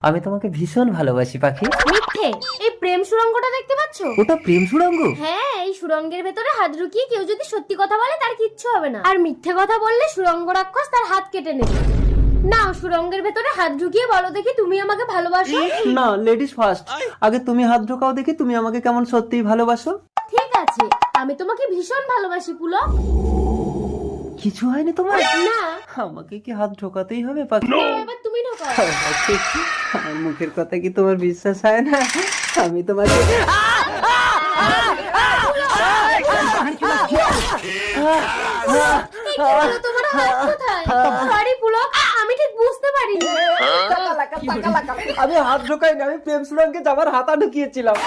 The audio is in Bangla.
আমি তোমাকে ভীষণ ভালোবাসি পাখি। মিথ্যে। এই প্রেম সুড়ঙ্গটা দেখতে পাচ্ছ? ওটা প্রেম সুড়ঙ্গ? হ্যাঁ, এই সুড়ঙ্গের ভেতরে হাত ঢুকিয়ে কেউ যদি সত্যি কথা বলে তার কিচ্ছু হবে না, আর মিথ্যে কথা বললে সুড়ঙ্গ রাক্ষস তার হাত কেটে নেবে। না, সুড়ঙ্গের ভেতরে হাত ঢুকিয়ে বলো দেখি তুমি আমাকে ভালোবাসো। না, লেডিস ফার্স্ট। আগে তুমি হাত ঢোকাও দেখি তুমি আমাকে কেমন সত্যিই ভালোবাসো। ঠিক আছে, আমি তোমাকে ভীষণ ভালোবাসি পুলক। কিছু হয়নি তোমার? না। আমাকে কি হাত ঢোকাতেই হবে পাখি? এবার তুমি ঢোকাও। আমার মুখের কথা কি তোমার বিশ্বাস হয় না? আমি তোমাকে তোমার হাত কোথায়? সরি পুলক, আমি ঠিক বুঝতে পারিনি। আমি হাত ঢোকাইনি, আমি প্রেম সুড়ঙ্গে যাবার হাতা ঢুকিয়েছিলাম।